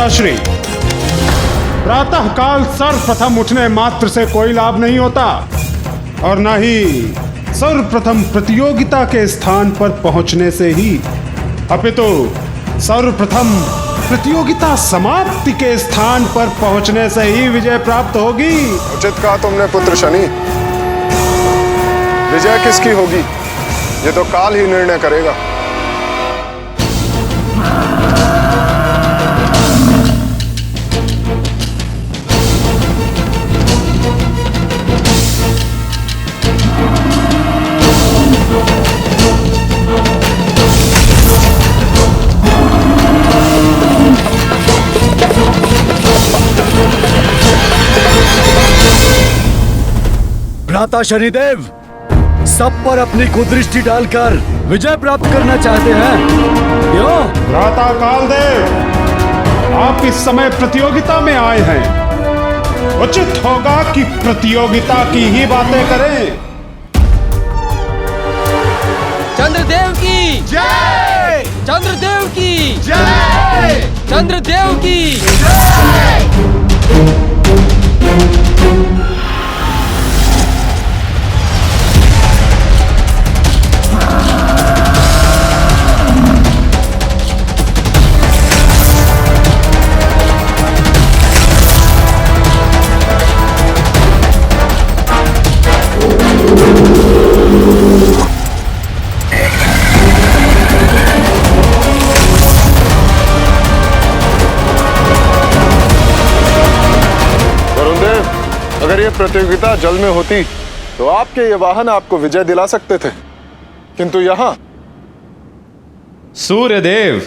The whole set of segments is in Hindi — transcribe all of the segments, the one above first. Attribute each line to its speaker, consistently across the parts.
Speaker 1: भ्राताश्री, प्रातः काल सर्वप्रथम उठने मात्र से कोई लाभ नहीं होता और न ही सर्वप्रथम प्रतियोगिता के स्थान पर पहुंचने से ही, अपितु सर्वप्रथम प्रतियोगिता समाप्ति के स्थान पर पहुंचने से ही विजय प्राप्त होगी।
Speaker 2: उचित कहा तुमने पुत्र शनि। विजय किसकी होगी ये तो काल ही निर्णय करेगा।
Speaker 3: भ्राता शनिदेव सब पर अपनी कुदृष्टि डालकर विजय प्राप्त करना चाहते हैं, क्यों?
Speaker 1: भ्राता कालदेव, आप इस समय प्रतियोगिता में आए हैं। उचित होगा कि प्रतियोगिता की ही बातें करें।
Speaker 4: चंद्रदेव की जय! चंद्रदेव की जय! चंद्रदेव की जय!
Speaker 2: अगर ये प्रतियोगिता जल में होती तो आपके ये वाहन आपको विजय दिला सकते थे, किंतु यहाँ।
Speaker 5: सूर्यदेव,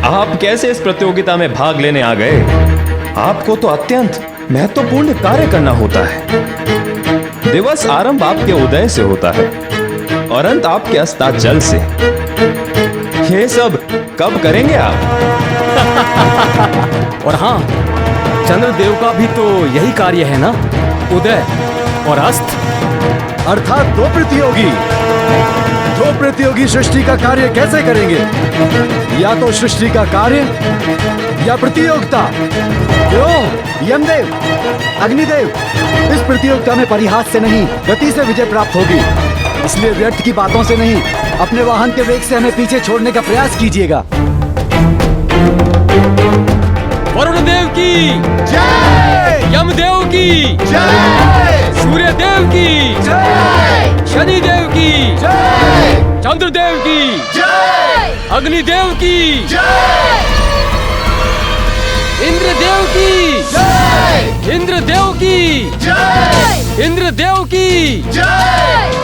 Speaker 5: आप कैसे इस प्रतियोगिता में भाग लेने आ गए? आपको तो अत्यंत महत्वपूर्ण कार्य करना होता है। दिवस आरंभ आपके उदय से होता है और अंत आपके अस्ताचल से। ये सब कब करेंगे आप?
Speaker 3: और हाँ, चंद्रदेव का भी तो यही कार्य है ना, उदय और अस्त, अर्थात दो प्रतियोगी सृष्टि का कार्य कैसे करेंगे? या तो सृष्टि का कार्य या प्रतियोगिता। क्यों यमदेव, अग्निदेव, इस प्रतियोगिता में परिहास से नहीं गति से विजय प्राप्त होगी, इसलिए व्यर्थ की बातों से नहीं, अपने वाहन के वेग से हमें पीछे छोड़ने का प्रयास कीजिएगा।
Speaker 4: वरुण देव की जय! यमदेव की जय! सूर्यदेव की जय! शनिदेव की जय! चंद्रदेव की जय! अग्निदेव की जय! इंद्रदेव की जय! इंद्रदेव की जय! इंद्रदेव की जय!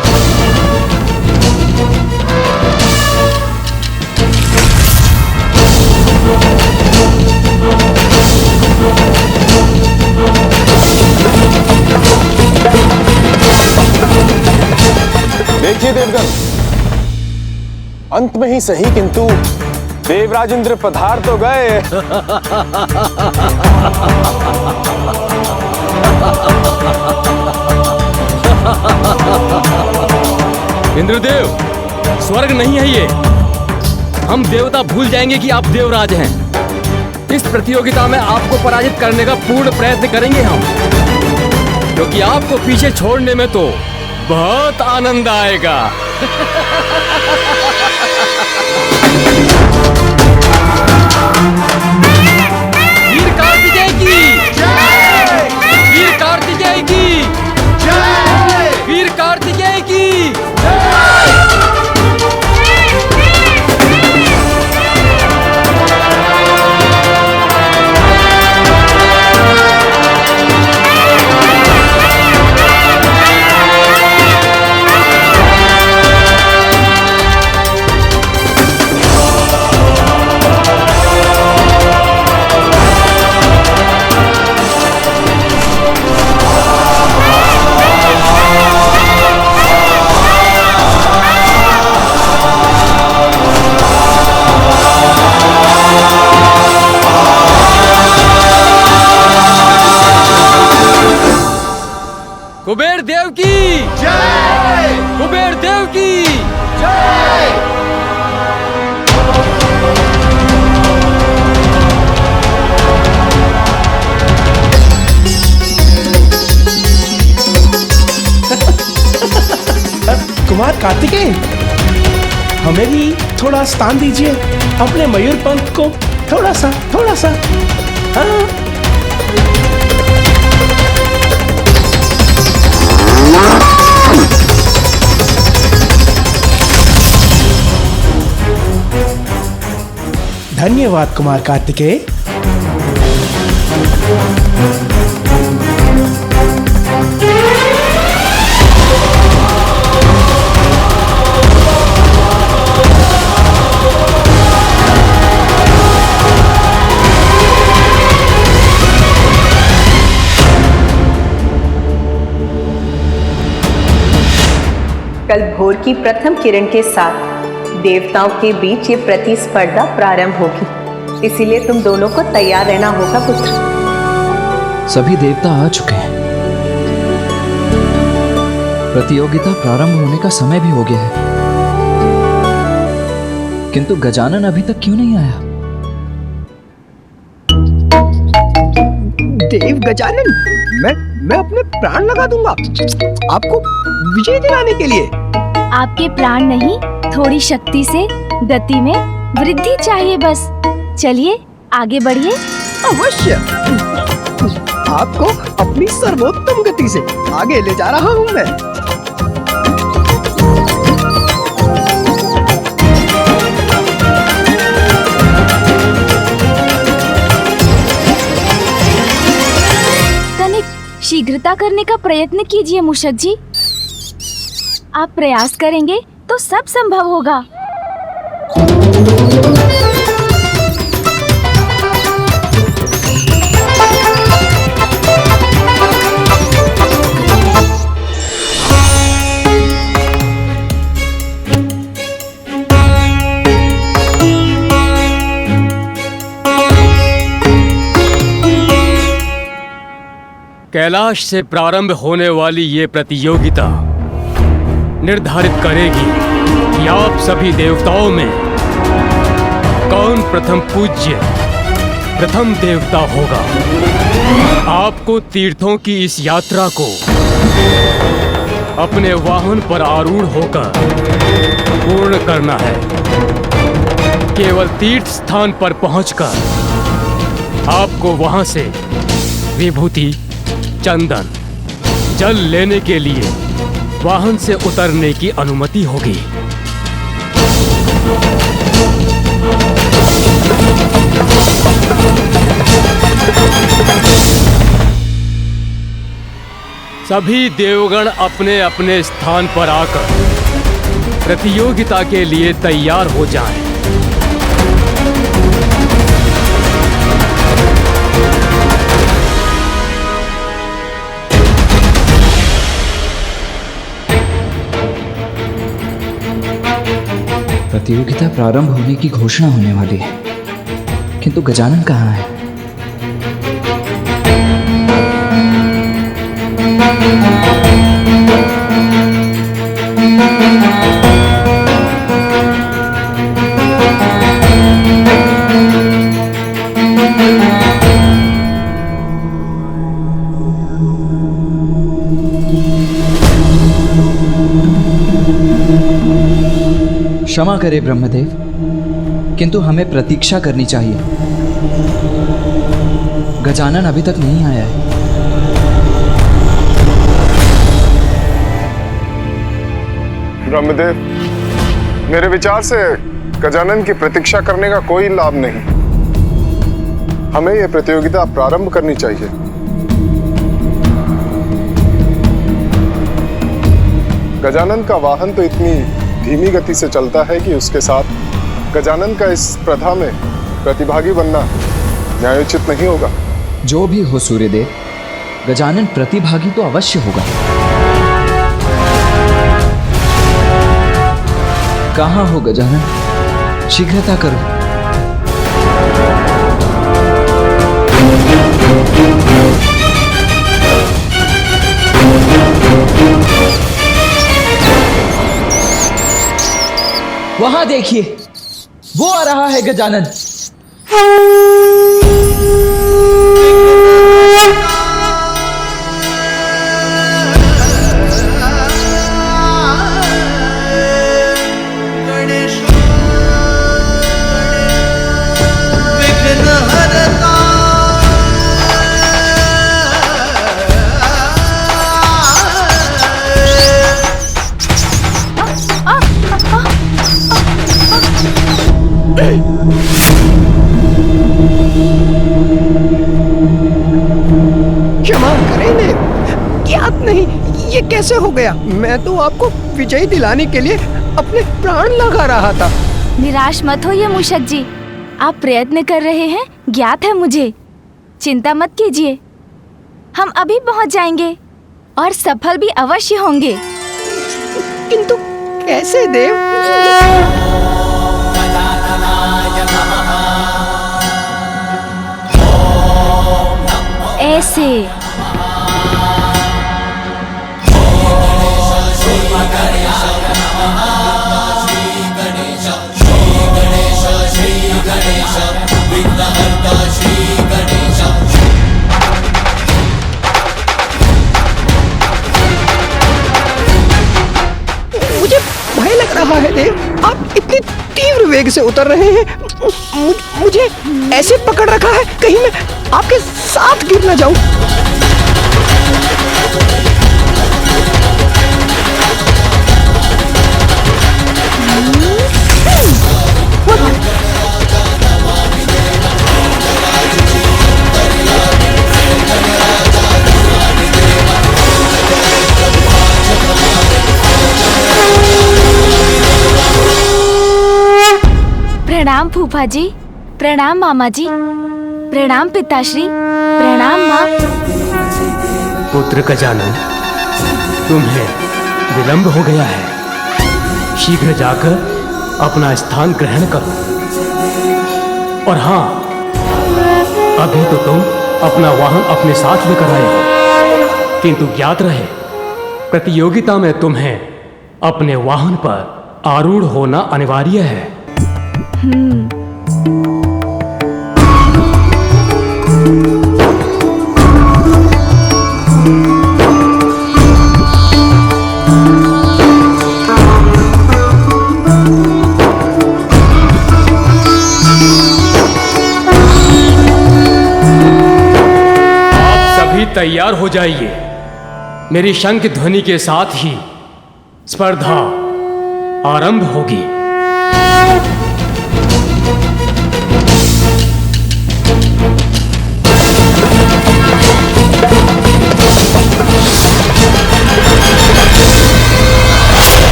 Speaker 2: देखिए देवगण, अंत में ही सही किंतु देवराज इंद्र पधार तो गए।
Speaker 4: इंद्रदेव, स्वर्ग नहीं है ये। हम देवता भूल जाएंगे कि आप देवराज हैं। इस प्रतियोगिता में आपको पराजित करने का पूर्ण प्रयत्न करेंगे हम, क्योंकि आपको पीछे छोड़ने में तो बहुत आनंद आएगा। वीर कार्तिकेय की जय! वीर कार्तिकेय की जय! वीर कार्तिकेय की जय!
Speaker 6: कुमार कार्तिकेय, हमें भी थोड़ा स्थान दीजिए, अपने मयूर पंख को थोड़ा सा। हाँ। धन्यवाद कुमार कार्तिकेय।
Speaker 7: कल भोर की प्रथम किरण के साथ देवताओं के बीच ये प्रतिस्पर्धा प्रारंभ होगी, इसीलिए तुम दोनों को तैयार रहना होगा पुत्र।
Speaker 8: सभी देवता आ चुके हैं। प्रतियोगिता प्रारंभ होने का समय भी हो गया है, किंतु गजानन अभी तक क्यों नहीं आया?
Speaker 9: देव गजानन, मैं अपने प्राण लगा दूंगा आपको विजय दिलाने के लिए।
Speaker 10: आपके प्राण नहीं, थोड़ी शक्ति से गति में वृद्धि चाहिए बस। चलिए आगे बढ़िए।
Speaker 9: अवश्य, आपको अपनी सर्वोत्तम गति से आगे ले जा रहा हूँ मैं।
Speaker 10: तनिक शीघ्रता करने का प्रयत्न कीजिए मूषक जी। आप प्रयास करेंगे तो सब संभव होगा।
Speaker 4: कैलाश से प्रारंभ होने वाली ये प्रतियोगिता निर्धारित करेगी कि आप सभी देवताओं में कौन प्रथम पूज्य प्रथम देवता होगा। आपको तीर्थों की इस यात्रा को अपने वाहन पर आरूढ़ होकर पूर्ण करना है। केवल तीर्थ स्थान पर पहुंचकर आपको वहां से विभूति, चंदन, जल लेने के लिए वाहन से उतरने की अनुमति होगी। सभी देवगण अपने अपने स्थान पर आकर प्रतियोगिता के लिए तैयार हो जाएं।
Speaker 8: प्रतियोगिता प्रारंभ होने की घोषणा होने वाली है, किंतु गजानन कहाँ है? क्षमा करे ब्रह्मदेव, किंतु हमें प्रतीक्षा करनी चाहिए। गजानन अभी तक नहीं आया है।
Speaker 2: ब्रह्मदेव, मेरे विचार से गजानन की प्रतीक्षा करने का कोई लाभ नहीं। हमें यह प्रतियोगिता प्रारंभ करनी चाहिए। गजानन का वाहन तो इतनी धीमी गति से चलता है कि उसके साथ गजानन का इस प्रथा में प्रतिभागी बनना न्यायोचित नहीं होगा।
Speaker 8: जो भी हो सूर्यदेव, गजानन प्रतिभागी तो अवश्य होगा। कहाँ हो गजानन? शीघ्रता करो। वहां देखिए, वो आ रहा है गजानन।
Speaker 9: क्षमा करें देव, ज्ञात नहीं ये कैसे हो गया। मैं तो आपको विजयी दिलाने के लिए अपने प्राण लगा रहा था।
Speaker 10: निराश मत होइए मूषक जी, आप प्रयत्न कर रहे हैं ज्ञात है मुझे। चिंता मत कीजिए, हम अभी पहुंच जाएंगे और सफल भी अवश्य होंगे।
Speaker 9: किंतु कैसे देव?
Speaker 10: ऐसे
Speaker 9: मुझे भय लग रहा है देव, आप इतनी तीव्र वेग से उतर रहे हैं। मुझे ऐसे पकड़ रखा है कहीं मैं आपके साथ गिर न जाऊं।
Speaker 10: प्रणाम फूफा जी, प्रणाम मामा जी, प्रणाम पिताश्री, प्रणाम माँ।
Speaker 4: पुत्र गजानन, तुम्हें विलंब हो गया है, शीघ्र जाकर अपना स्थान ग्रहण करो। और हाँ, अभी तो तुम अपना वाहन अपने साथ लेकर आए हो, किंतु ज्ञात रहे प्रतियोगिता में तुम्हें अपने वाहन पर आरूढ़ होना अनिवार्य है। तैयार हो जाइए, मेरी शंख ध्वनि के साथ ही स्पर्धा आरंभ होगी।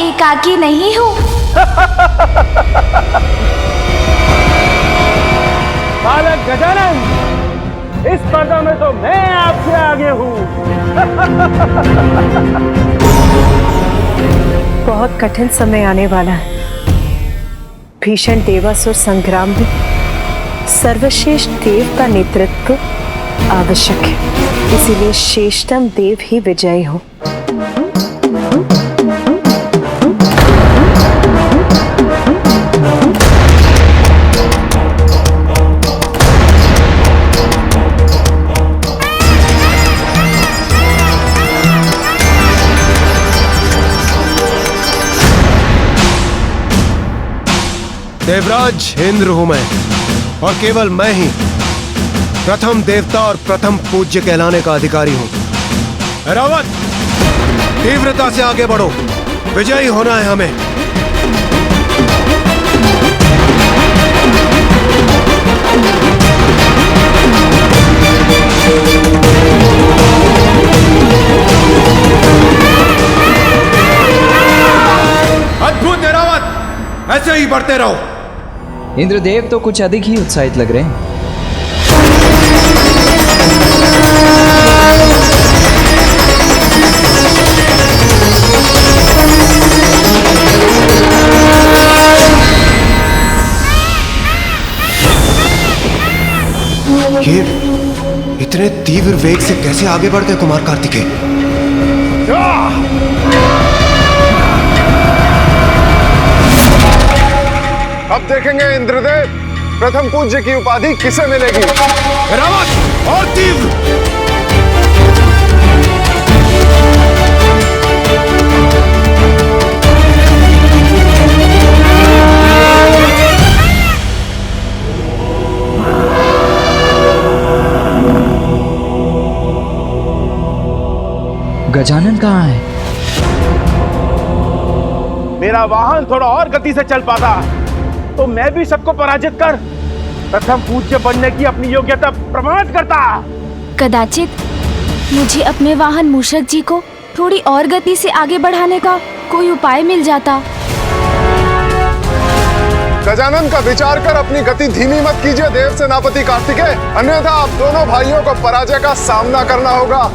Speaker 10: एकाकी नहीं हूँ।
Speaker 6: बालक गजानन, इस स्पर्धा में तो मैं आपसे आगे हूँ।
Speaker 7: बहुत कठिन समय आने वाला है। भीषण देवासुर संग्राम में सर्वश्रेष्ठ देव का नेतृत्व आवश्यक है, इसीलिए श्रेष्ठतम देव ही विजयी हो।
Speaker 11: देवराज इंद्र हूं मैं, और केवल मैं ही प्रथम देवता और प्रथम पूज्य कहलाने का अधिकारी हूं। रावत, तीव्रता से आगे बढ़ो, विजयी होना है हमें।
Speaker 5: अद्भुत है रावत,
Speaker 11: ही बढ़ते रहो।
Speaker 8: इंद्रदेव तो कुछ अधिक ही उत्साहित लग रहे हैं।
Speaker 11: ये इतने तीव्र वेग से कैसे आगे बढ़ गए कुमार कार्तिकेय?
Speaker 2: अब देखेंगे इंद्रदेव प्रथम पूज्य की उपाधि किसे मिलेगी।
Speaker 11: रावत और तीव्र।
Speaker 8: गजानन कहाँ है?
Speaker 6: मेरा वाहन थोड़ा और गति से चल पाता तो मैं भी सबको पराजित कर प्रथम पूज्य बनने की अपनी योग्यता प्रमाणित करता।
Speaker 10: कदाचित मुझे अपने वाहन मूषक जी को थोड़ी और गति से आगे बढ़ाने का कोई उपाय मिल जाता।
Speaker 2: गजानन का विचार कर अपनी गति धीमी मत कीजिए देव सेनापति कार्तिकेय, अन्यथा आप दोनों भाइयों को पराजय का सामना करना होगा।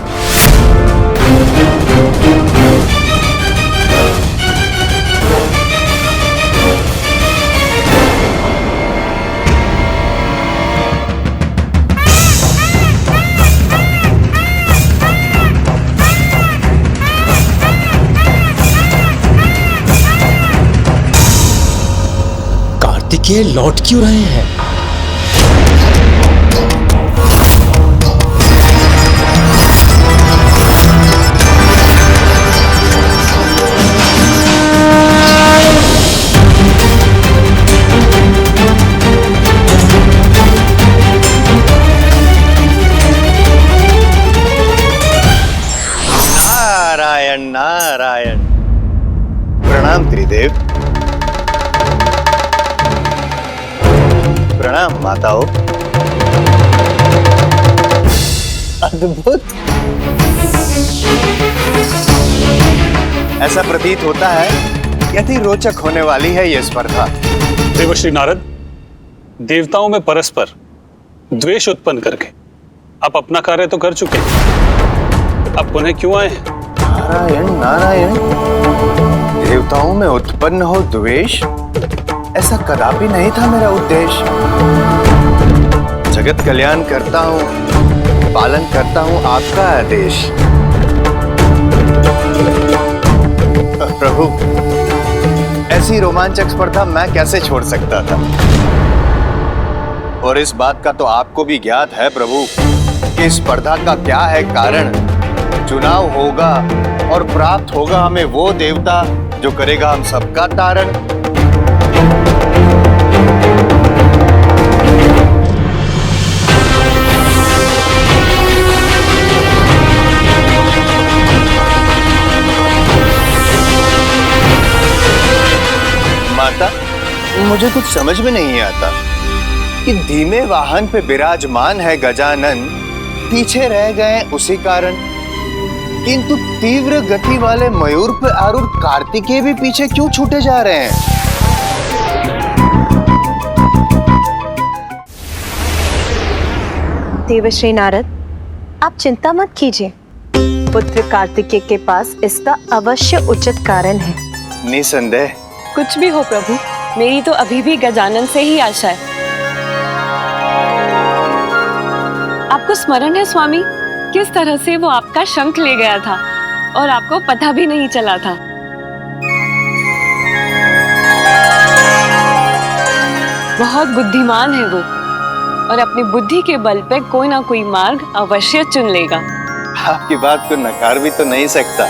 Speaker 12: कार्तिकेय लौट क्यों रहे हैं?
Speaker 13: नारायण नारायण। प्रणाम त्रिदेव। प्रणाम माताओं। अद्भुत। ऐसा प्रतीत होता है कि अति रोचक होने वाली है यह स्पर्धा।
Speaker 14: देवश्री नारद, देवताओं में परस्पर द्वेष उत्पन्न करके आप अपना कार्य तो कर चुके हैं, अब पुनः क्यों आए हैं?
Speaker 13: नारायण नारायण। देवताओं में उत्पन्न हो द्वेष, ऐसा कदापि नहीं था मेरा उद्देश्य। जगत कल्याण करता हूँ, पालन करता हूँ आपका आदेश। प्रभु, ऐसी रोमांचक स्पर्धा मैं कैसे छोड़ सकता था? और इस बात का तो आपको भी ज्ञात है प्रभु कि स्पर्धा का क्या है कारण। चुनाव होगा और प्राप्त होगा हमें वो देवता जो करेगा हम सबका तारण। माता, मुझे कुछ समझ में नहीं आता कि धीमे वाहन पे विराजमान है गजानन, पीछे रह गए उसी कारण, किंतु तीव्र गति वाले मयूर पे आरूढ़ कार्तिकेय भी पीछे क्यों छूटे जा रहे हैं?
Speaker 7: देवश्री नारद, आप चिंता मत कीजिए। पुत्र कार्तिकेय के पास इसका अवश्य उचित कारण है।
Speaker 13: निसंदेह।
Speaker 15: कुछ भी हो प्रभु, मेरी तो अभी भी गजानन से ही आशा है। आपको स्मरण है स्वामी, किस तरह से वो आपका शंख ले गया था और आपको पता भी नहीं चला था। बहुत बुद्धिमान है वो और अपनी बुद्धि के बल पे कोई ना कोई मार्ग अवश्य चुन लेगा।
Speaker 13: आपकी बात को नकार भी तो नहीं सकता,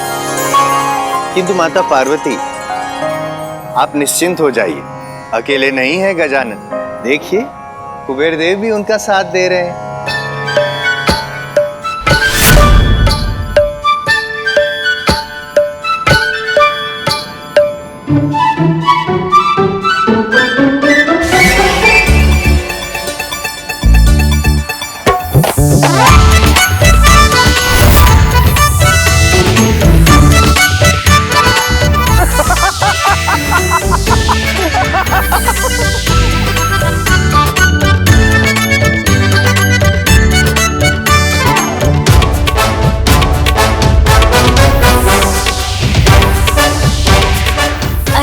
Speaker 13: किंतु माता पार्वती आप निश्चिंत हो जाइए, अकेले नहीं है गजानन। देखिए कुबेर देव भी उनका साथ दे रहे हैं।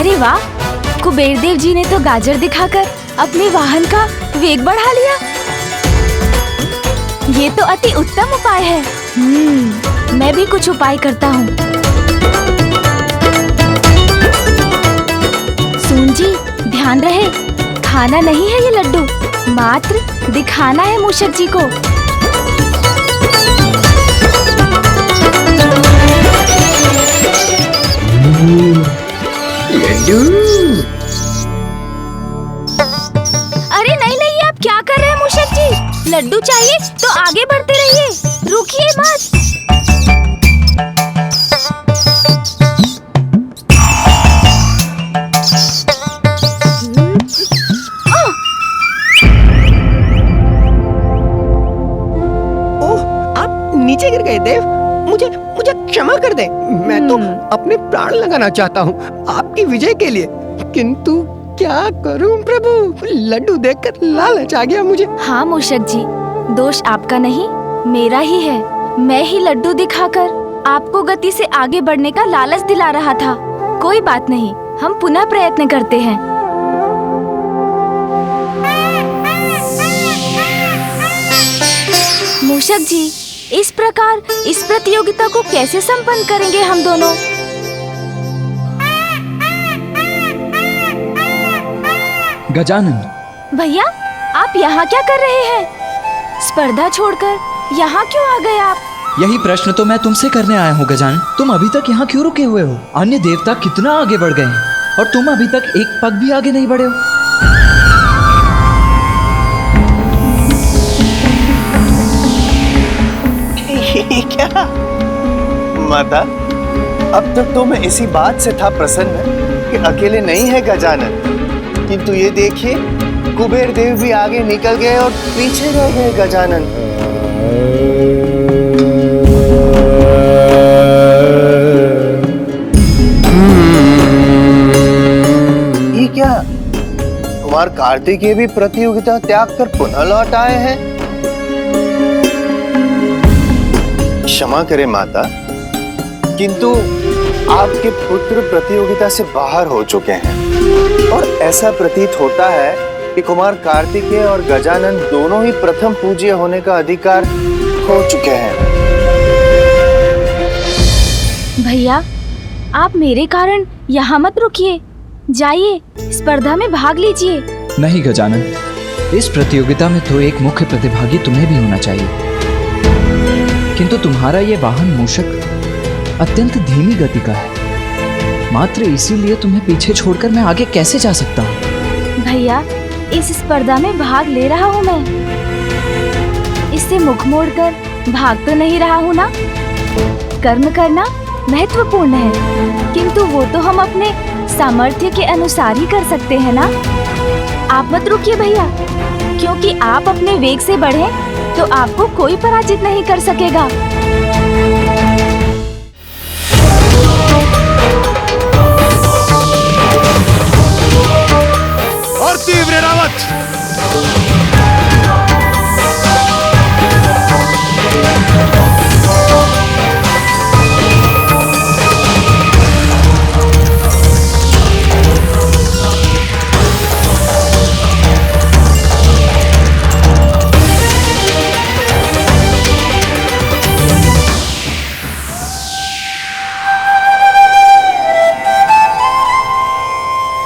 Speaker 10: अरे वाह, कुबेर देव जी ने तो गाजर दिखाकर अपने वाहन का वेग बढ़ा लिया। ये तो अति उत्तम उपाय है। मैं भी कुछ उपाय करता हूँ। सुन जी, ध्यान रहे, खाना नहीं है ये लड्डू, मात्र दिखाना है मूषक जी को। अरे नहीं नहीं, आप क्या कर रहे हैं मूषक जी? लड्डू चाहिए तो आगे बढ़ते रहिए, रुकिए मत।
Speaker 9: ओह, आप नीचे गिर गए देव। मुझे मुझे क्षमा कर दे। मैं तो अपने प्राण लगाना चाहता हूँ आपकी विजय के लिए, किंतु क्या करूं प्रभु, लड्डू देखकर लालच आ गया मुझे।
Speaker 10: हाँ मूषक जी, दोष आपका नहीं, मेरा ही है। मैं ही लड्डू दिखाकर आपको गति से आगे बढ़ने का लालच दिला रहा था। कोई बात नहीं, हम पुनः प्रयत्न करते हैं। मूषक जी, इस प्रकार इस प्रतियोगिता को कैसे संपन्न करेंगे हम दोनों?
Speaker 8: गजानन
Speaker 10: भैया, आप यहाँ क्या कर रहे हैं? स्पर्धा छोड़कर यहाँ क्यों आ गए आप?
Speaker 8: यही प्रश्न तो मैं तुमसे करने आया हूँ गजानन। तुम अभी तक यहाँ क्यों रुके हुए हो? अन्य देवता कितना आगे बढ़ गए हैं और तुम अभी तक एक पग भी आगे नहीं बढ़े हो।
Speaker 13: क्या माता, अब तक तो मैं इसी बात से था प्रसन्न कि अकेले नहीं है गजानन, किंतु ये देखिए कुबेर देव भी आगे निकल गए और पीछे रह गए गजानन। ये क्या, कुमार कार्तिकेय भी प्रतियोगिता त्याग कर पुनः लौट आए हैं? क्षमा करें माता, किंतु आपके पुत्र प्रतियोगिता से बाहर हो चुके हैं और ऐसा प्रतीत होता है कि कुमार कार्तिकेय और गजानन दोनों ही प्रथम पूज्य होने का अधिकार खो चुके हैं।
Speaker 10: भैया, आप मेरे कारण यहाँ मत रुकिए, जाइए स्पर्धा में भाग लीजिए।
Speaker 8: नहीं गजानन, इस प्रतियोगिता में तो एक मुख्य प्रतिभागी तुम्हें भी होना चाहिए, किंतु तुम्हारा ये वाहन मूषक अत्यंत धीमी गति का है। मात्र इसीलिए तुम्हें पीछे छोड़कर मैं आगे कैसे जा सकता हूँ?
Speaker 10: भैया, इस स्पर्धा में भाग ले रहा हूँ मैं, इससे मुख मोड़कर भाग तो नहीं रहा हूँ ना। कर्म करना महत्वपूर्ण है, किंतु वो तो हम अपने सामर्थ्य के अनुसार ही कर सकते हैं ना। आप मत रुकिए भैया, क्योंकि आप अपने वेग से बढ़े तो आपको कोई पराजित नहीं कर सकेगा।
Speaker 11: और तीव्र रावत,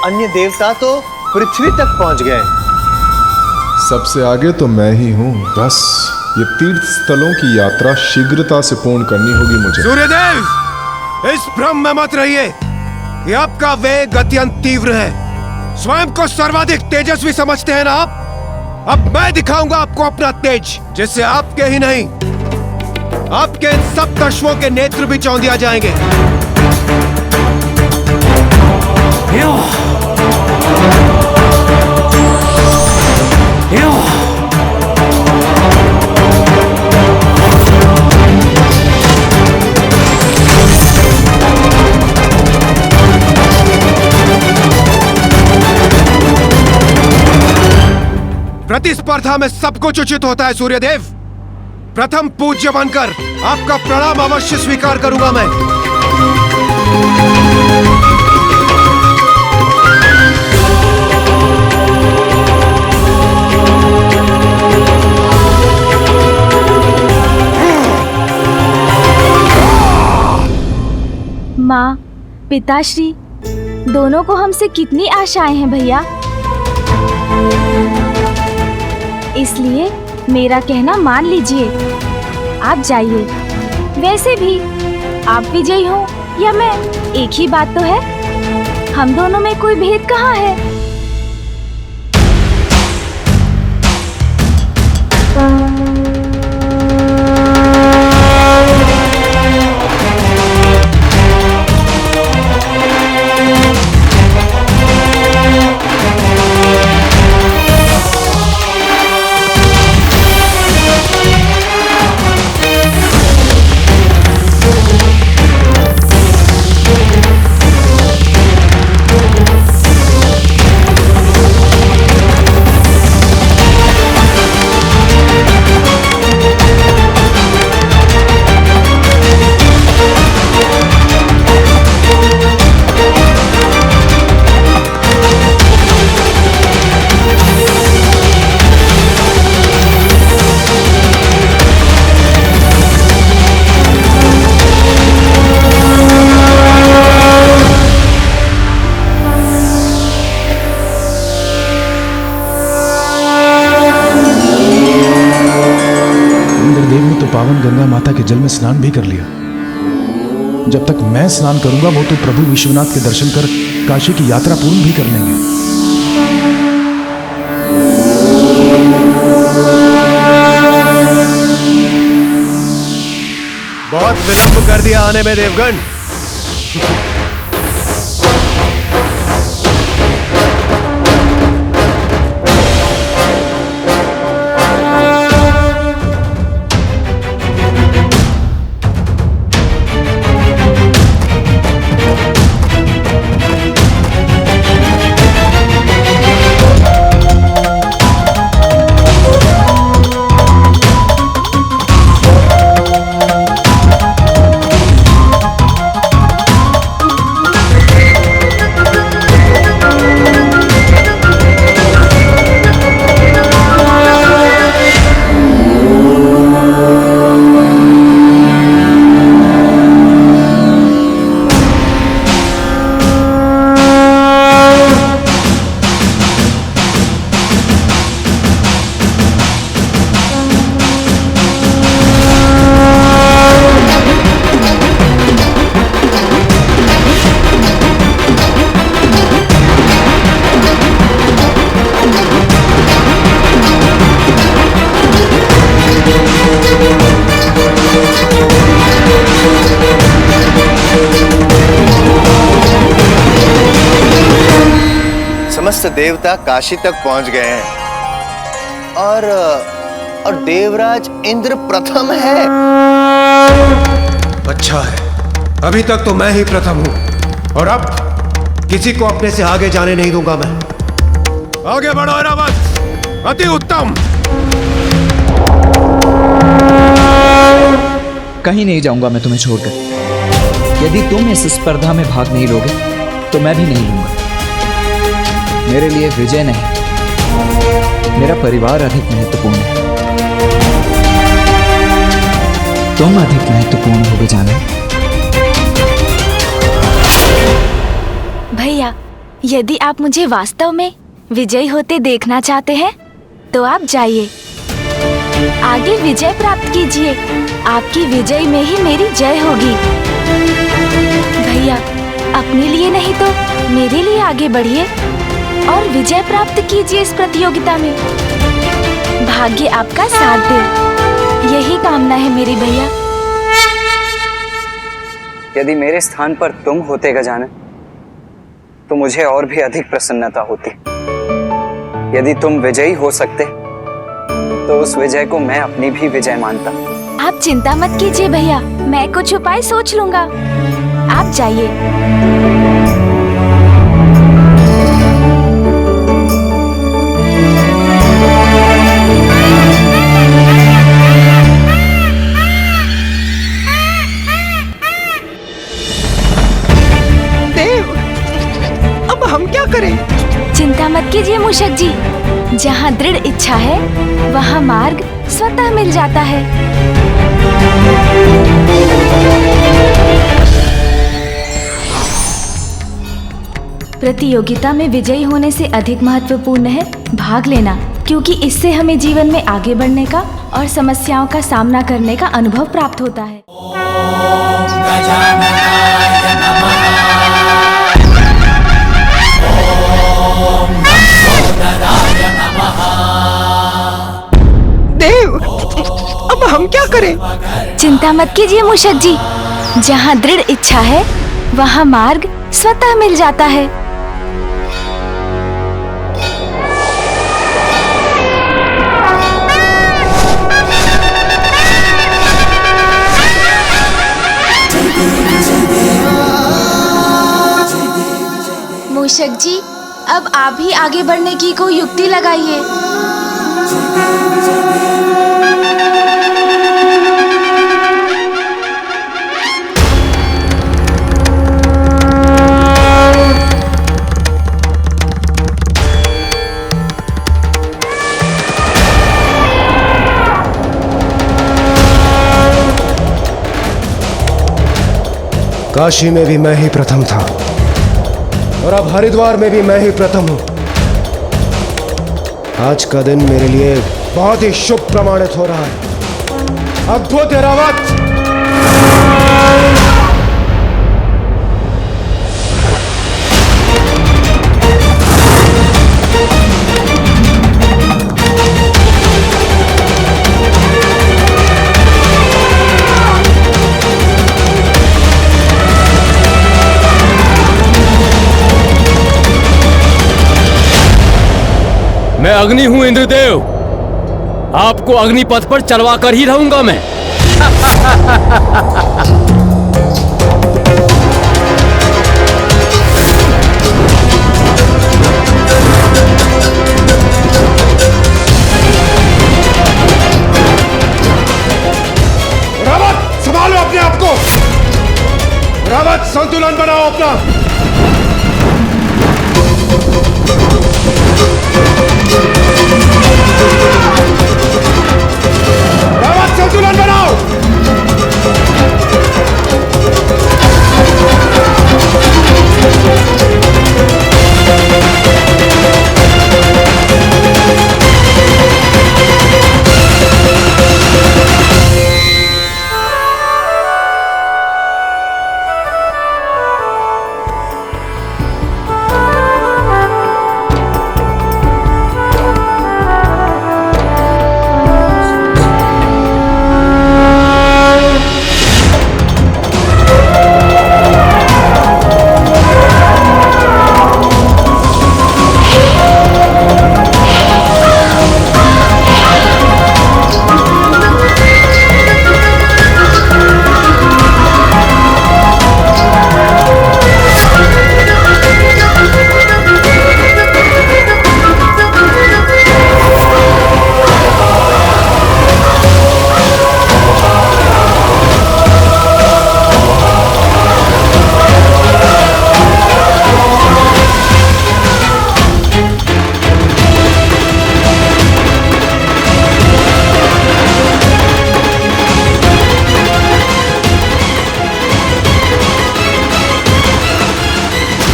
Speaker 13: अन्य देवता तो पृथ्वी तक पहुंच गए।
Speaker 2: सबसे आगे तो मैं ही हूँ। बस ये तीर्थ स्थलों की यात्रा शीघ्रता से पूर्ण करनी होगी मुझे।
Speaker 11: सूर्यदेव, इस भ्रम में मत रहिए कि आपका वेग अत्यंत तीव्र है। स्वयं को सर्वाधिक तेजस्वी समझते हैं ना आप? अब मैं दिखाऊंगा आपको अपना तेज, जिससे आपके ही नहीं, आपके इन सब दशवों के नेत्र भी चौंधिया जाएंगे। प्रतिस्पर्धा में सब कुछ उचित होता है सूर्यदेव। प्रथम पूज्य बनकर आपका प्रणाम अवश्य स्वीकार करूंगा मैं।
Speaker 10: पिताश्री, दोनों को हमसे कितनी आशाएं हैं भैया, इसलिए मेरा कहना मान लीजिए, आप जाइए। वैसे भी आप विजयी हो या मैं, एक ही बात तो है, हम दोनों में कोई भेद कहाँ है।
Speaker 6: पावन गंगा माता के जल में स्नान भी कर लिया। जब तक मैं स्नान करूंगा वो तो प्रभु विश्वनाथ के दर्शन कर काशी की यात्रा पूर्ण भी कर लेंगे।
Speaker 11: बहुत विलंब कर दिया आने में देवगण।
Speaker 13: समस्त देवता काशी तक पहुंच गए हैं और देवराज इंद्र प्रथम है।
Speaker 11: अच्छा है, अभी तक तो मैं ही प्रथम हूं और अब किसी को अपने से आगे जाने नहीं दूंगा मैं। आगे बढ़ो ऐरावत, अति उत्तम।
Speaker 8: कहीं नहीं जाऊंगा मैं तुम्हें छोड़कर। यदि तुम इस स्पर्धा में भाग नहीं लोगे तो मैं भी नहीं लूंगा। मेरे लिए विजय नहीं, मेरा परिवार अधिक महत्वपूर्ण है। तुम अधिक महत्वपूर्ण हो गजानन।
Speaker 10: भैया, यदि आप मुझे वास्तव में विजयी होते देखना चाहते हैं तो आप जाइए, आगे विजय प्राप्त कीजिए। आपकी विजय में ही मेरी जय होगी। भैया, अपने लिए नहीं तो मेरे लिए आगे बढ़िए और विजय प्राप्त कीजिए इस प्रतियोगिता में। भाग्य आपका साथ दे, यही कामना है मेरी भैया।
Speaker 16: यदि मेरे स्थान पर तुम होते गजानन तो मुझे और भी अधिक प्रसन्नता होती। यदि तुम विजयी हो सकते तो उस विजय को मैं अपनी भी विजय मानता।
Speaker 10: आप चिंता मत कीजिए भैया, मैं कुछ उपाय सोच लूंगा। आप जाइए।
Speaker 9: देव, अब हम क्या करें?
Speaker 10: चिंता मत कीजिए मूषक जी, जहाँ दृढ़ इच्छा है वहाँ मार्ग स्वतः मिल जाता है। प्रतियोगिता में विजयी होने से अधिक महत्वपूर्ण है भाग लेना, क्योंकि इससे हमें जीवन में आगे बढ़ने का और समस्याओं का सामना करने का अनुभव प्राप्त होता है।
Speaker 9: देव, अब हम क्या करें?
Speaker 10: चिंता मत कीजिए मूषक जी, जहाँ दृढ़ इच्छा है वहाँ मार्ग स्वतः मिल जाता है। मूषक जी, अब आप ही आगे बढ़ने की कोई युक्ति लगाइए।
Speaker 11: काशी में भी मैं ही प्रथम था और अब हरिद्वार में भी मैं ही प्रथम हूं। आज का दिन मेरे लिए बहुत ही शुभ प्रमाणित हो रहा है। अद्भुत ऐरावत!
Speaker 4: मैं अग्नि हूं इंद्रदेव, आपको अग्निपथ पर चलवा कर ही रहूंगा मैं।
Speaker 11: रावत, संभालो अपने आप को। रावत, संतुलन बनाओ अपना। रावत, संतुलन बनाओ।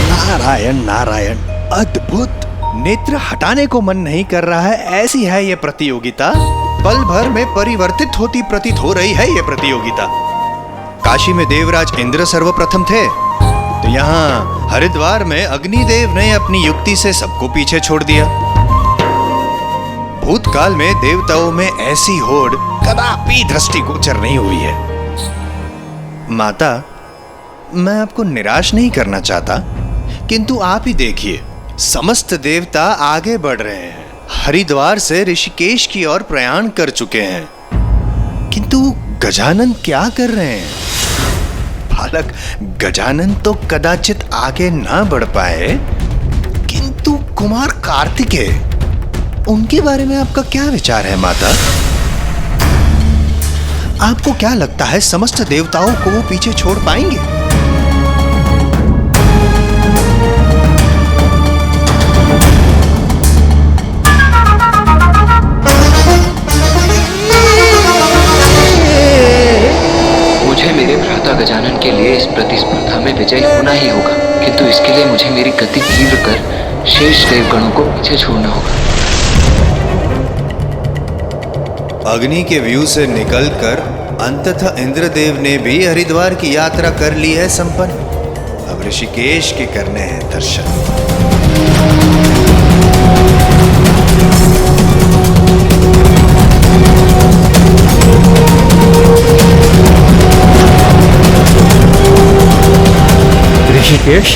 Speaker 13: नारायण नारायण, अद्भुत! नेत्र हटाने को मन नहीं कर रहा है, ऐसी है ये प्रतियोगिता। पल भर में परिवर्तित होती प्रतीत हो रही है ये प्रतियोगिता। काशी में देवराज इंद्र सर्वप्रथम थे, तो यहाँ हरिद्वार में अग्निदेव ने अपनी युक्ति से सबको पीछे छोड़ दिया। भूतकाल में देवताओं में ऐसी होड़ कदापि दृष्टिगोचर नहीं हुई है। माता, मैं आपको निराश नहीं करना चाहता, किंतु आप ही देखिए, समस्त देवता आगे बढ़ रहे हैं, हरिद्वार से ऋषिकेश की ओर प्रयाण कर चुके हैं, किंतु गजानन क्या कर रहे हैं? बालक गजानन तो कदाचित आगे ना बढ़ पाए, किंतु कुमार कार्तिकेय, उनके बारे में आपका क्या विचार है माता? आपको क्या लगता है समस्त देवताओं को वो पीछे छोड़ पाएंगे?
Speaker 8: मुझे मेरे भ्राता गजानन के लिए इस प्रतिस्पर्धा में विजयी होना ही होगा, किंतु इसके लिए मुझे मेरी गति तीव्र कर शेष देवगणों को पीछे छोड़ना होगा।
Speaker 13: अग्नि के व्यू से निकलकर अंततः इंद्रदेव ने भी हरिद्वार की यात्रा कर ली है संपन्न। अब ऋषिकेश के करने हैं दर्शन।
Speaker 3: ऋषिकेश,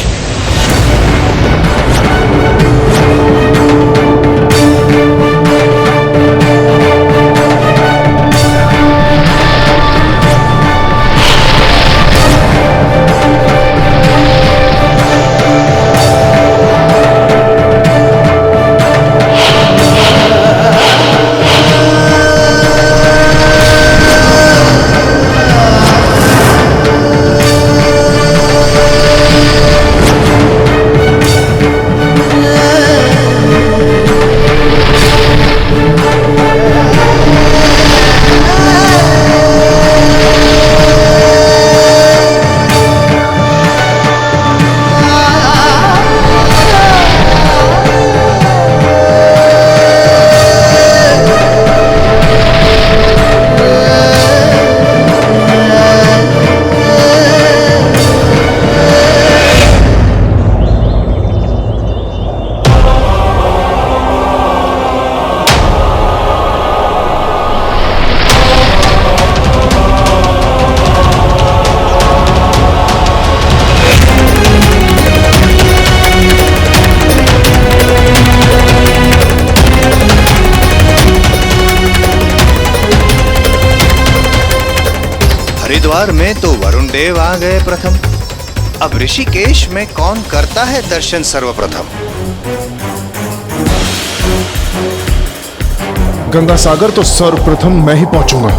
Speaker 13: हरिद्वार में तो वरुण देव आ गए प्रथम। अब ऋषिकेश में कौन करता है दर्शन सर्वप्रथम?
Speaker 11: गंगा सागर तो सर्वप्रथम मैं ही पहुंचूंगा।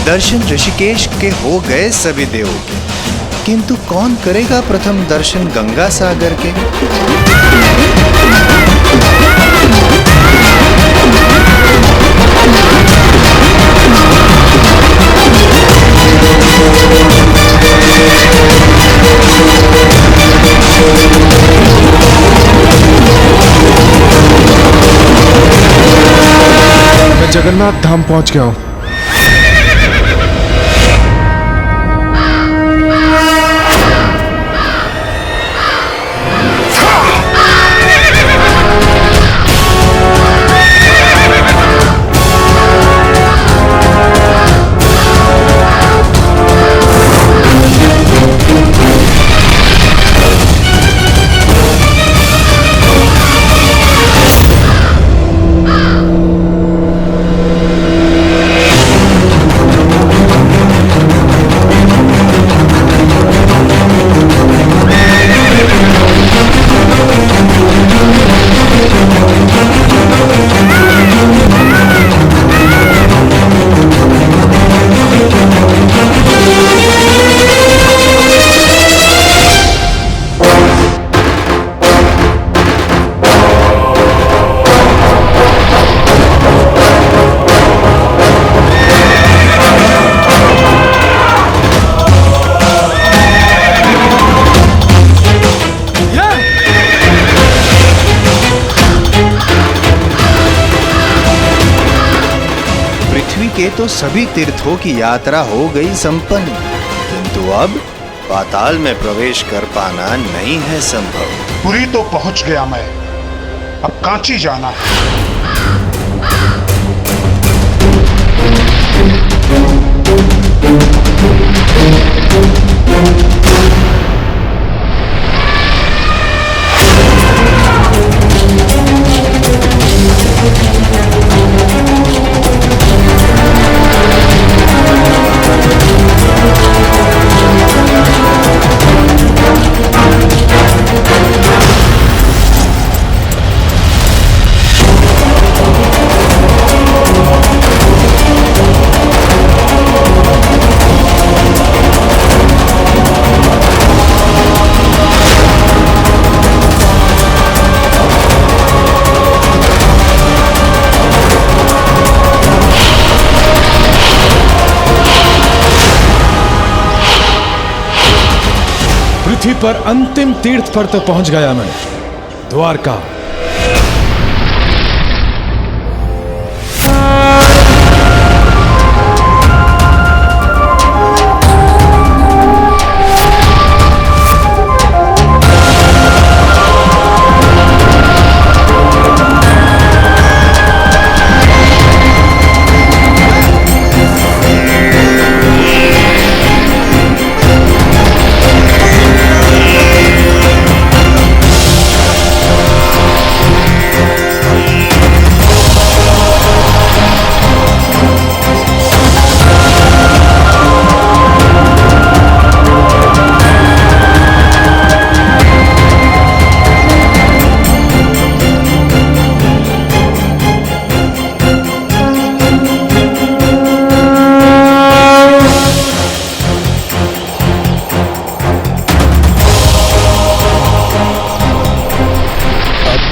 Speaker 13: दर्शन ऋषिकेश के हो गए सभी देवों के, किंतु कौन करेगा प्रथम दर्शन गंगा सागर के?
Speaker 11: मैं जगन्नाथ धाम पहुंच गया हूं।
Speaker 13: तो सभी तीर्थों की यात्रा हो गई संपन्न, किंतु अब पाताल में प्रवेश कर पाना नहीं है संभव।
Speaker 1: पुरी तो पहुंच गया मैं, अब कांची जाना है।
Speaker 11: पृथ्वी पर अंतिम तीर्थ पर तो पहुंच गया मैं, द्वारका।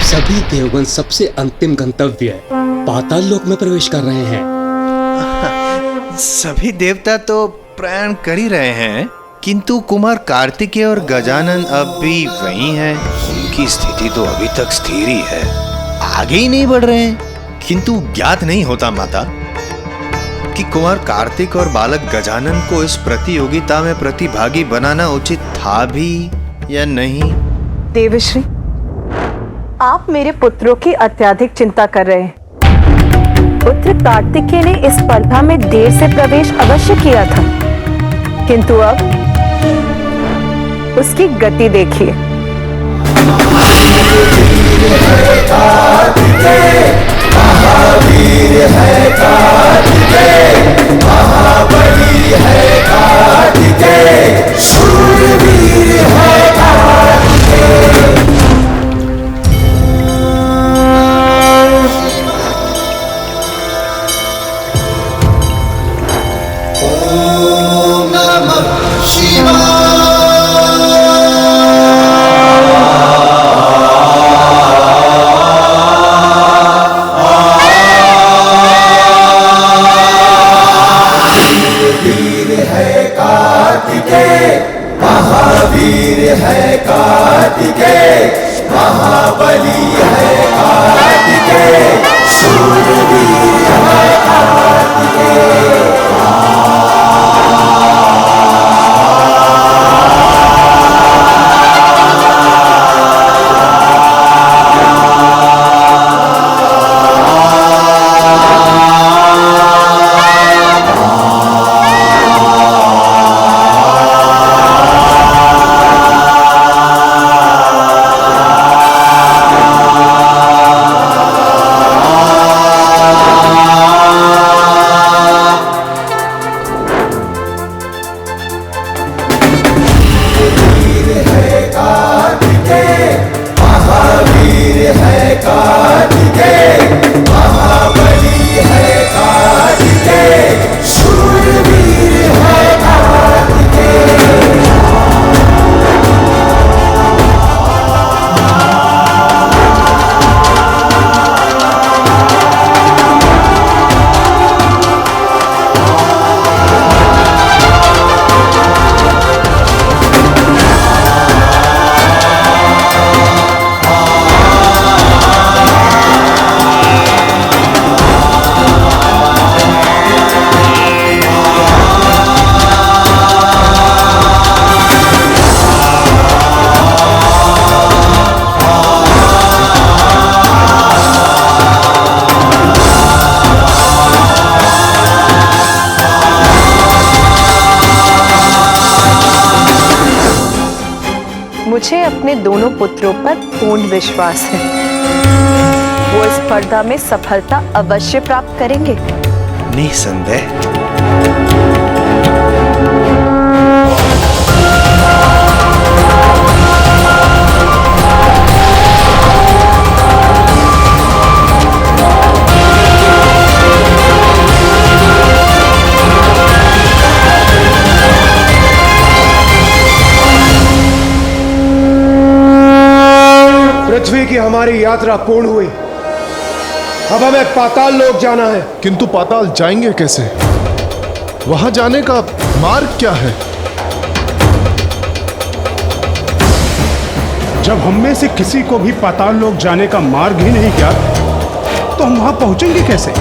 Speaker 12: सभी देवगण सबसे अंतिम गंतव्य पाताल लोक में प्रवेश कर रहे हैं।
Speaker 13: सभी देवता तो प्रयाण कर ही रहे हैं, किंतु कुमार कार्तिकेय और गजानन अब भी वही हैं। उनकी स्थिति तो अभी तक स्थिर ही है, आगे ही नहीं बढ़ रहे हैं। किंतु ज्ञात नहीं होता माता कि कुमार कार्तिक और बालक गजानन को इस प्रतियोगिता में प्रतिभागी बनाना उचित था भी या नहीं।
Speaker 7: देवश्री, आप मेरे पुत्रों की अत्यधिक चिंता कर रहे हैं। पुत्र कार्तिकेय ने इस स्पर्धा में देर से प्रवेश अवश्य किया था, किंतु अब उसकी गति देखिए। महावीर है कार्तिकेय, महाबली है कार्तिकेय, शूरवीर है कार्तिकेय। महावीर है कार्तिकेय, महाबली है कार्तिकेय, शूरवीर है कार्तिकेय। मुझे अपने दोनों पुत्रों पर पूर्ण विश्वास है। वो इस स्पर्धा में सफलता अवश्य प्राप्त करेंगे।
Speaker 13: निसंदेह।
Speaker 11: पृथ्वी की हमारी यात्रा पूर्ण हुई। अब हमें पाताल लोक जाना है।
Speaker 2: किंतु पाताल जाएंगे कैसे? वहां जाने का मार्ग क्या है?
Speaker 1: जब हम में से किसी को भी पाताल लोक जाने का मार्ग ही नहीं ज्ञात, तो हम वहां पहुंचेंगे कैसे?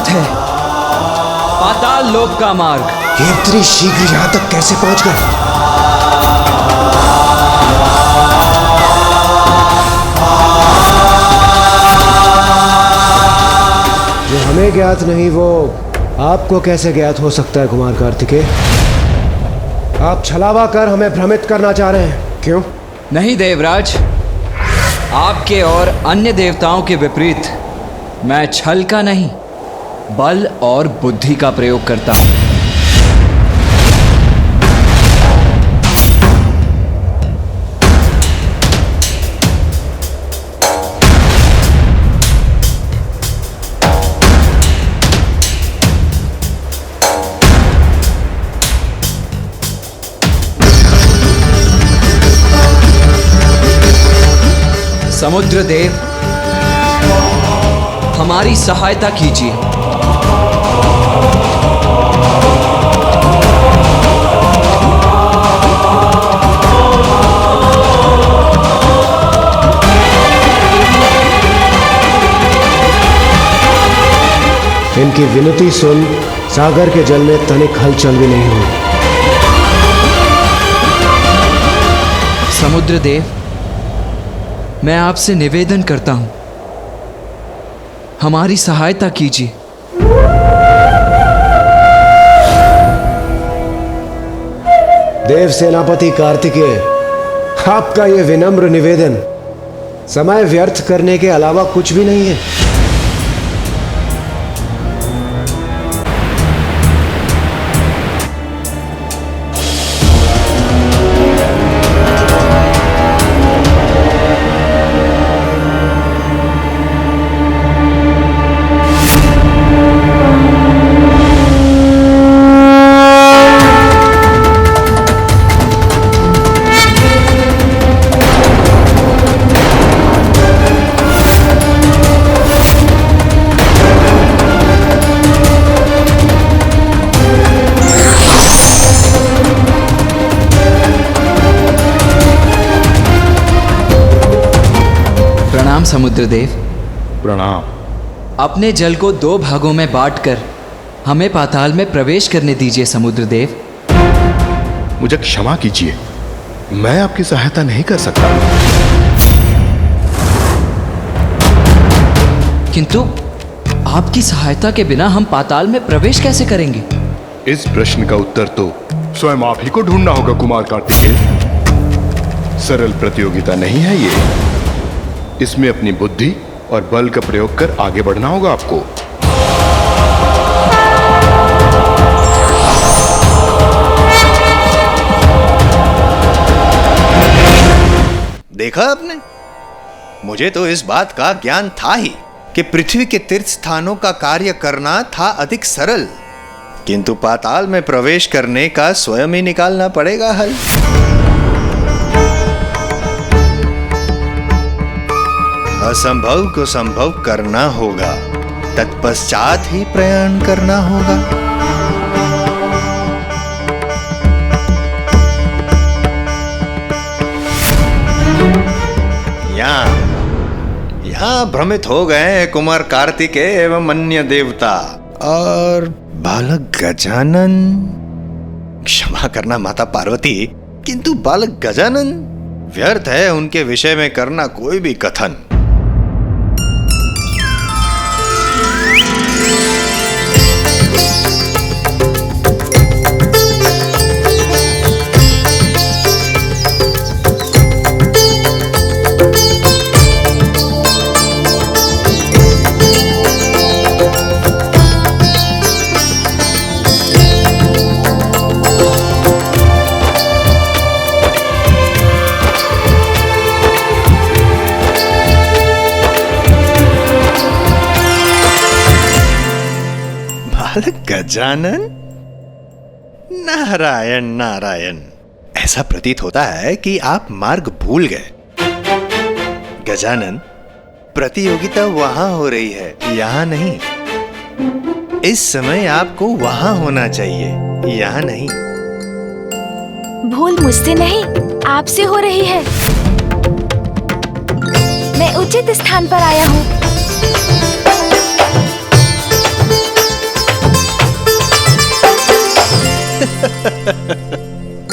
Speaker 8: है पाताल लोक का मार्ग।
Speaker 11: ये इतनी शीघ्र यहां तक कैसे पहुंच गए? जो हमें ज्ञात नहीं वो आपको कैसे ज्ञात हो सकता है कुमार कार्तिकेय? आप छलावा कर हमें भ्रमित करना चाह रहे हैं, क्यों?
Speaker 8: नहीं देवराज, आपके और अन्य देवताओं के विपरीत मैं छल का नहीं बल और बुद्धि का प्रयोग करता हूं। समुद्र देव, हमारी सहायता कीजिए।
Speaker 11: इनकी विनती सुन सागर के जल में तनिक हलचल भी नहीं हुई।
Speaker 8: समुद्र देव, मैं आपसे निवेदन करता हूं, हमारी सहायता कीजिए।
Speaker 11: देव सेनापति कार्तिकेय, आपका यह विनम्र निवेदन समय व्यर्थ करने के अलावा कुछ भी नहीं है।
Speaker 8: समुद्र देव,
Speaker 2: प्रणाम।
Speaker 8: अपने जल को 2 भागों में बांटकर हमें पाताल में प्रवेश करने दीजिए समुद्र देव।
Speaker 2: मुझे क्षमा कीजिए, मैं आपकी सहायता नहीं कर सकता।
Speaker 8: किंतु आपकी सहायता के बिना हम पाताल में प्रवेश कैसे करेंगे?
Speaker 2: इस प्रश्न का उत्तर तो स्वयं आप ही को ढूंढना होगा कुमार कार्तिकेय। सरल प्रतियोगिता नहीं है ये, इसमें अपनी बुद्धि और बल का प्रयोग कर आगे बढ़ना होगा आपको।
Speaker 13: देखा आपने, मुझे तो इस बात का ज्ञान था ही कि पृथ्वी के तीर्थ स्थानों का कार्य करना था अधिक सरल, किंतु पाताल में प्रवेश करने का स्वयं ही निकालना पड़ेगा हल। असंभव को संभव करना होगा, तत्पश्चात ही प्रयाण करना होगा। भ्रमित हो गए हैं कुमार कार्तिकेय एवं अन्य देवता और बालक गजानन। क्षमा करना माता पार्वती, किंतु बालक गजानन व्यर्थ है उनके विषय में करना कोई भी कथन। गजानन, नारायण नारायण। ऐसा प्रतीत होता है कि आप मार्ग भूल गए। गजानन, प्रतियोगिता वहां हो रही है, यहां नहीं। इस समय आपको वहां होना चाहिए, यहां नहीं।
Speaker 10: भूल मुझसे नहीं, आपसे हो रही है। मैं उचित स्थान पर आया हूँ।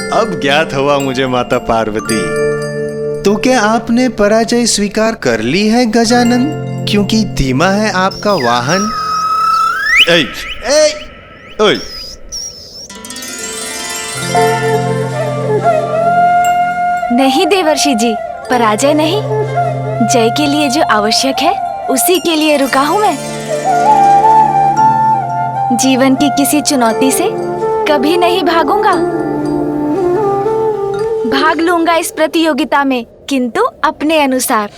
Speaker 13: अब ज्ञात हुआ मुझे माता पार्वती। तो क्या आपने पराजय स्वीकार कर ली है गजानन? क्योंकि धीमा है आपका वाहन। ऐ, ऐ, ऐ।
Speaker 10: नहीं देवर्षि जी, पराजय नहीं। जय के लिए जो आवश्यक है उसी के लिए रुका हूँ मैं। जीवन की किसी चुनौती से कभी नहीं भागूंगा। भाग लूंगा इस प्रतियोगिता में, किंतु अपने अनुसार।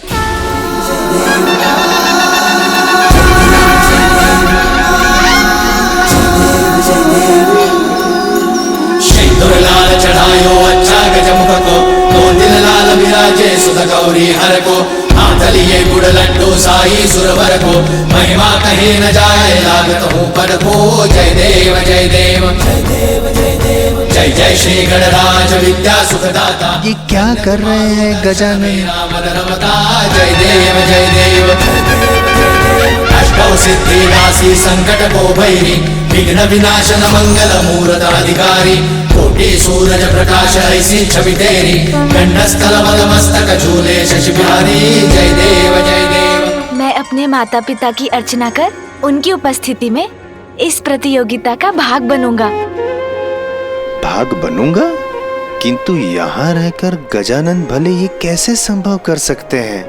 Speaker 17: लाल चढ़ायो अच्छा गजमुख को, तो दिल लाल विराजे सुध गौरी हर को। हाथ लिए गुड़ लड्डू साई सुरवर को, महिमा कहे न जाए लागत हूँ पर को। जय देव जय देव जय देव जय देव जय जय श्री गणराज विद्या सुखदाता।
Speaker 13: ये क्या कर रहे हैं गजानन?
Speaker 17: रमता जय देव जय देव अष्टौ सिद्धि नासी संकट को भैरी, विघ्न विनाशन मंगल मूरत अधिकारी। कोटि सूरज प्रकाश ऐसी छवि तेरी, कंठस्थल मद मस्तक झूले शशि बिहारी। जय देव जय देव।
Speaker 10: मैं अपने माता पिता की अर्चना कर उनकी उपस्थिति में इस प्रतियोगिता का भाग बनूंगा।
Speaker 13: भाग बनूंगा? किंतु यहाँ रहकर गजानन भले ये कैसे संभव कर सकते हैं?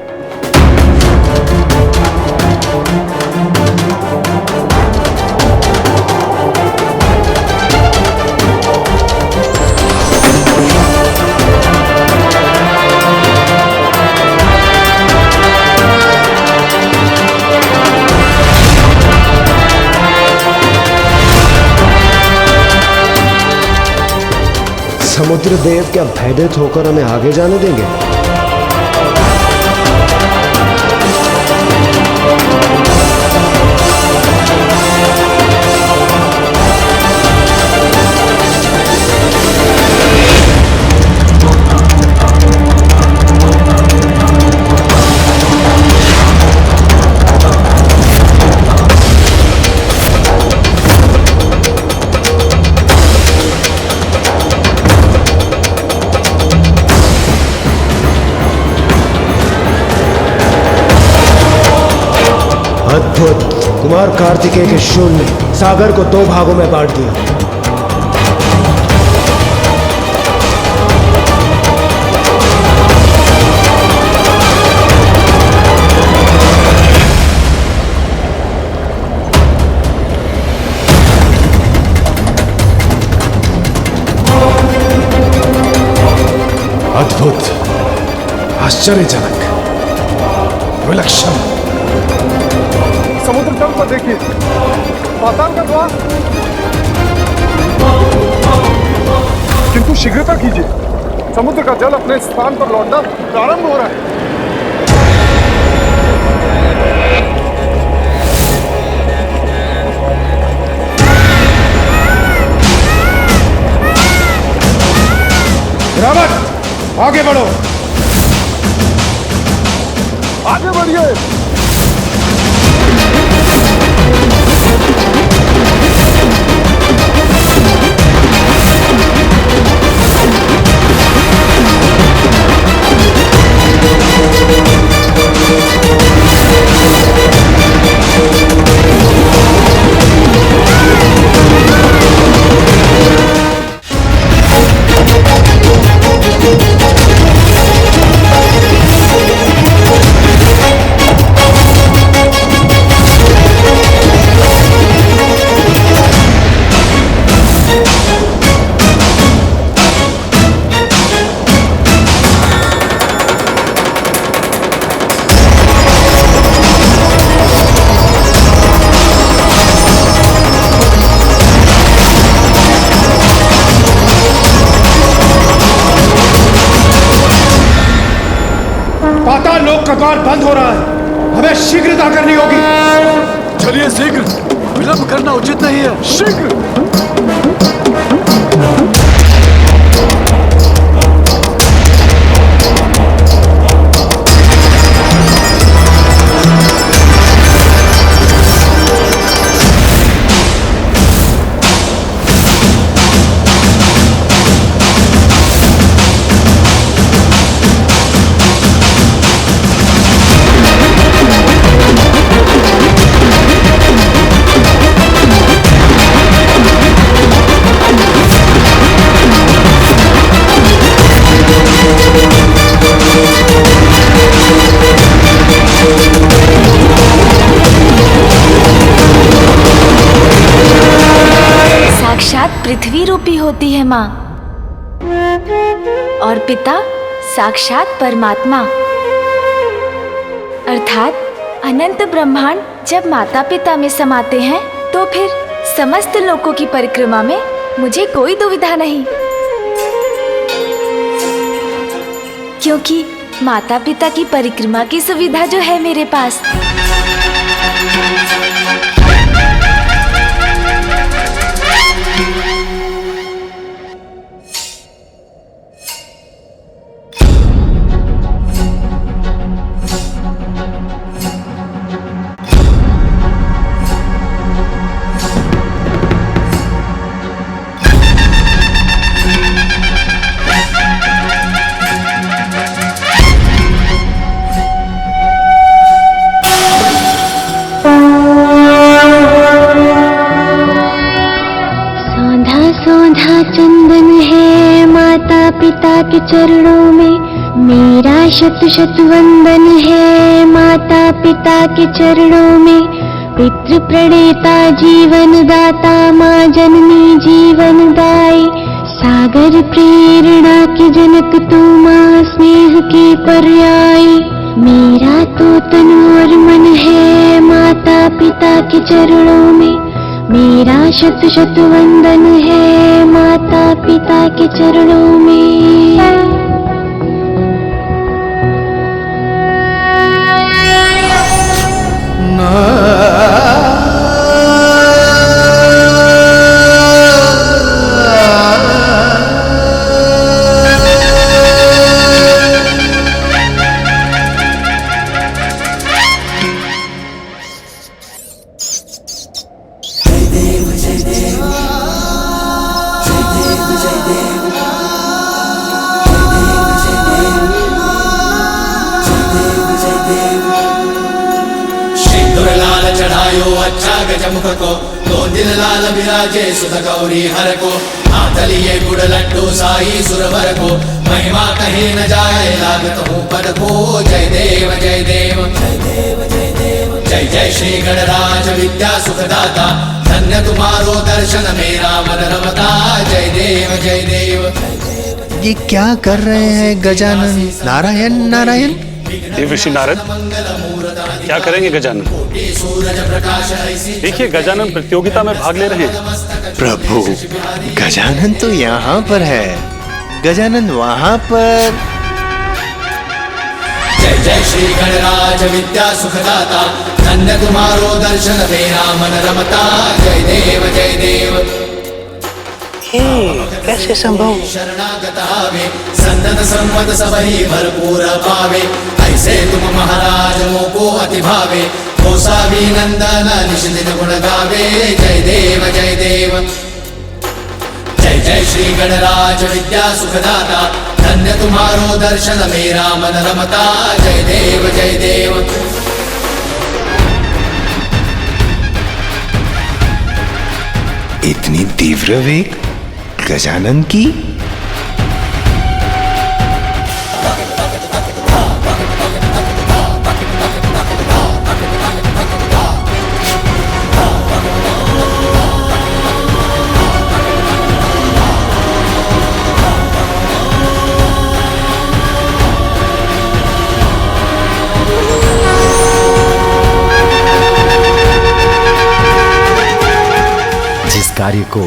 Speaker 11: समुद्र देव क्या भयभीत होकर हमें आगे जाने देंगे? अद्भुत। कुमार कार्तिकेय के शून्य सागर को 2 भागों में बांट दिया।
Speaker 6: अद्भुत, आश्चर्यजनक, विलक्षण।
Speaker 18: समुद्र तल पर देखिए, पाताल का द्वार। किंतु शीघ्रता कीजिए, समुद्र का जल अपने स्थान पर लौटना प्रारंभ हो रहा है।
Speaker 1: रावत, आगे बढ़ो।
Speaker 18: आगे बढ़िए।
Speaker 3: हो रहा है, हमें शीघ्रता करनी होगी। चलिए शीघ्र, विलंब करना उचित नहीं है। शीघ्र।
Speaker 10: पृथ्वी रूपी होती है माँ, और पिता साक्षात परमात्मा, अर्थात अनंत ब्रह्मांड जब माता पिता में समाते हैं तो फिर समस्त लोकों की परिक्रमा में मुझे कोई दुविधा नहीं, क्योंकि माता पिता की परिक्रमा की सुविधा जो है मेरे पास।
Speaker 19: के चरणों में मेरा शत शत वंदन है। माता पिता के चरणों में पितृ प्रणेता जीवन दाता, माँ जननी जीवन दाई, सागर प्रेरणा के जनक तू, माँ स्नेह के पर्यायी। मेरा तो तन और मन है माता पिता के चरणों में, मेरा शत शत वंदन है माता पिता के चरणों में।
Speaker 17: मुख को दो दिल लाल विराजे सुध गौरी हर को, हाथ लिए गुड़ लड्डू साई सुरवर को, महिमा कहीं न जाए लागत हूँ पद को। जय देव जय देव जय देव जय देव, जय जय श्री गणराज विद्या सुखदाता, धन्य तुम्हारो दर्शन मेरा मन रमता। जय देव जय देव।
Speaker 13: ये क्या कर रहे हैं गजानन? नारायण नारायण।
Speaker 14: देव ऋषि नारद, क्या करेंगे गजानन? देखिए गजानन प्रतियोगिता में भाग ले रहे हैं।
Speaker 13: प्रभु, गजानन तो यहाँ पर है, गजानन वहाँ पर।
Speaker 17: जय जय श्री गणराज विद्या सुखदाता, धन्य तुम्हारो दर्शन मेरा मन रमता। जय देव जय देव।
Speaker 13: कैसे संभव?
Speaker 17: शरणागत आवे, सन्नत संपद सबही भरपूर पावे, ऐसे तुम महाराज मोको अति भावे, गोसावी नंदन निश दिन गुण गावे। जय देव जय देव। जय जय श्री गणराज विद्या सुखदाता, धन्य तुम्हारो दर्शन मेरा मन रमता। जय देव जय देव।
Speaker 13: इतनी तीव्र वेग गजानन की?
Speaker 3: जिस कार्य को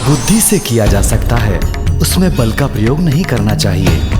Speaker 3: बुद्धि से किया जा सकता है उसमें बल का प्रयोग नहीं करना चाहिए।